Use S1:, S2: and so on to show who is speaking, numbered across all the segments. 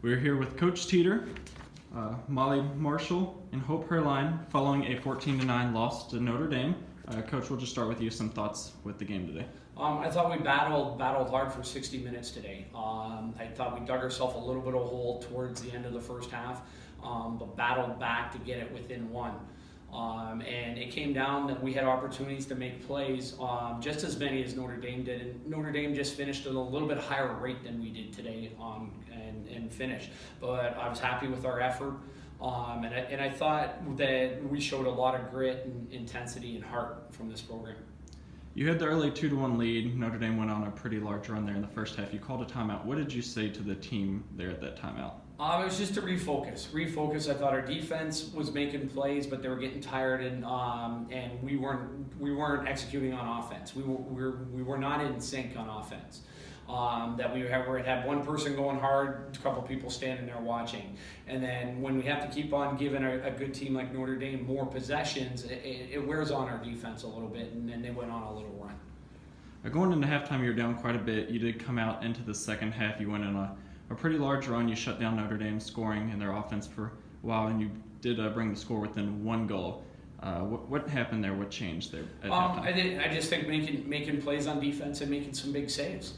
S1: We're here with Coach Teeter, Molly Marshall, and Hope Herline following a 14-9 loss to Notre Dame. Coach, we'll just start with you. Some thoughts with the game today.
S2: I thought we battled hard for 60 minutes today. I thought we dug ourselves a little bit of a hole towards the end of the first half, but battled back to get it within one. And it came down that we had opportunities to make plays, just as many as Notre Dame did. And Notre Dame just finished at a little bit higher rate than we did today and finished. But I was happy with our effort. And I thought that we showed a lot of grit and intensity and heart from this program.
S1: You had the early 2-1 lead. Notre Dame went on a pretty large run there in the first half. You called a timeout. What did you say to the team there at that timeout?
S2: It was just to refocus. I thought our defense was making plays, but they were getting tired, and we weren't executing on offense. We were not in sync on offense. That we had one person going hard, a couple people standing there watching, and then when we have to keep on giving a good team like Notre Dame more possessions, it wears on our defense a little bit, and then they went on a little run.
S1: Going into halftime, you were down quite a bit. You did come out into the second half. You went on a pretty large run. You shut down Notre Dame scoring in their offense for a while, and you did bring the score within one goal. What happened there? What changed there at halftime?
S2: I just think making plays on defense and making some big saves.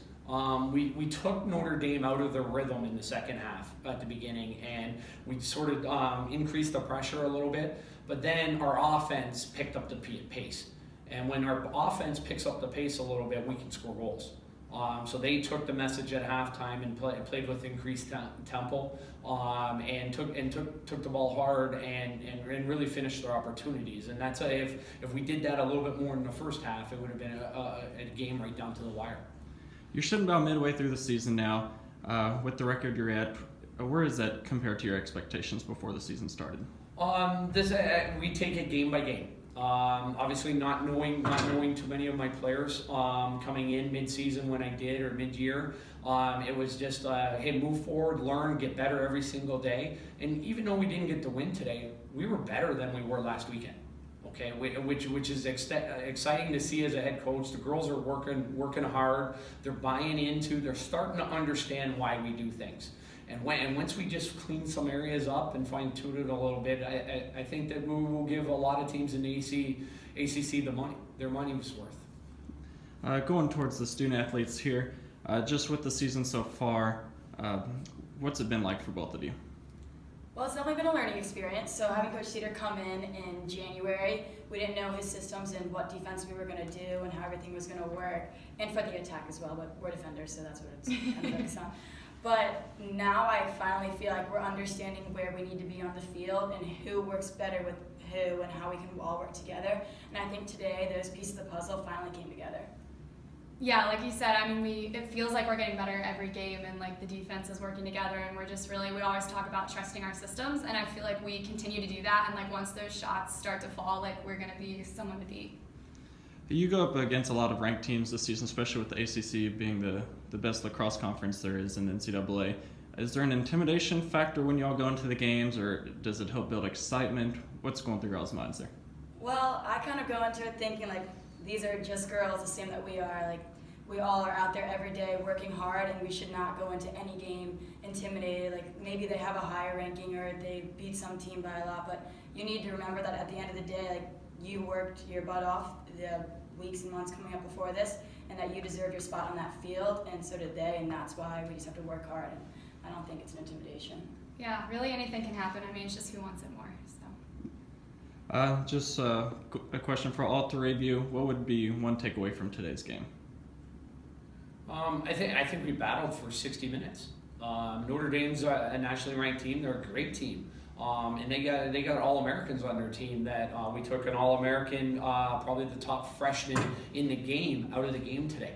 S2: We took Notre Dame out of the rhythm in the second half at the beginning, and we sort of increased the pressure a little bit, but then our offense picked up the pace. And when our offense picks up the pace a little bit, we can score goals. So they took the message at halftime and played with increased tempo, and took the ball hard and really finished their opportunities. And that's if we did that a little bit more in the first half, it would have been a game right down to the wire.
S1: You're sitting about midway through the season now. With the record you're at, where is that compared to your expectations before the season started?
S2: We take it game by game. Obviously, not knowing too many of my players coming in mid-season when I did, or mid-year, it was just hey, move forward, learn, get better every single day. And even though we didn't get the win today, we were better than we were last weekend. Okay, which is exciting to see as a head coach. The girls are working hard. They're buying into. They're starting to understand why we do things. And once we just clean some areas up and fine tune it a little bit, I think that we will give a lot of teams in the ACC the money. Their money was worth.
S1: Going towards the student athletes here, just with the season so far, what's it been like for both of you?
S3: Well, it's definitely been a learning experience. So having Coach Teeter come in January, we didn't know his systems and what defense we were going to do and how everything was going to work, and for the attack as well. But we're defenders, so that's what it's kind of focused on. But now I finally feel like we're understanding where we need to be on the field and who works better with who and how we can all work together. And I think today those pieces of the puzzle finally came together.
S4: Yeah, like you said, I mean, it feels like we're getting better every game, and like the defense is working together, and we're just we always talk about trusting our systems, and I feel like we continue to do that, and like once those shots start to fall, like we're gonna be someone to beat.
S1: You go up against a lot of ranked teams this season, especially with the ACC being the best lacrosse conference there is in the NCAA. Is there an intimidation factor when you all go into the games, or does it help build excitement? What's going through y'all's minds there?
S3: Well, I kind of go into it thinking like these are just girls the same that we are. Like we all are out there every day working hard, and we should not go into any game intimidated. Like maybe they have a higher ranking or they beat some team by a lot, but you need to remember that at the end of the day, like you worked your butt off the weeks and months coming up before this, and that you deserve your spot on that field, and so did they, and that's why we just have to work hard, and I don't think it's an intimidation.
S4: Yeah, really anything can happen. I mean, it's just who wants it more, so.
S1: Just a question for all three of you. What would be one takeaway from today's game?
S2: I think we battled for 60 minutes. Notre Dame's a nationally ranked team. They're a great team. And they got All-Americans on their team that we took an All-American, probably the top freshman in the game, out of the game today.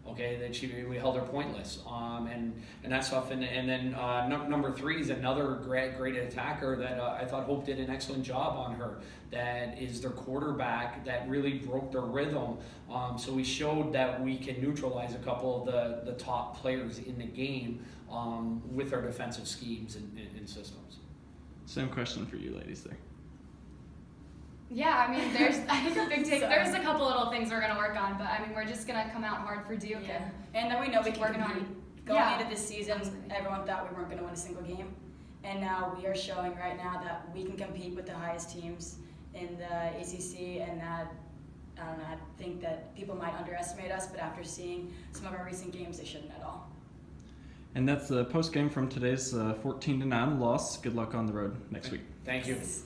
S2: Okay, that we held her pointless, and that stuff. And then number 3 is another great attacker that I thought Hope did an excellent job on her. That is their quarterback that really broke their rhythm. So we showed that we can neutralize a couple of the top players in the game with our defensive schemes and systems.
S1: Same question for you ladies there.
S4: Yeah, I mean, I think a big take. There's a couple little things we're gonna work on, but I mean, we're just gonna come out hard for Duke.
S3: Yeah. And then we know we can Going
S4: Yeah,
S3: into this season,
S4: absolutely.
S3: everyone thought we weren't going to win a single game, and now we are showing right now that we can compete with the highest teams in the ACC, and that I don't know. I think that people might underestimate us, but after seeing some of our recent games, they shouldn't at all.
S1: And that's the post game from today's 14-9 loss. Good luck on the road next week.
S2: Thank you.
S3: Thanks.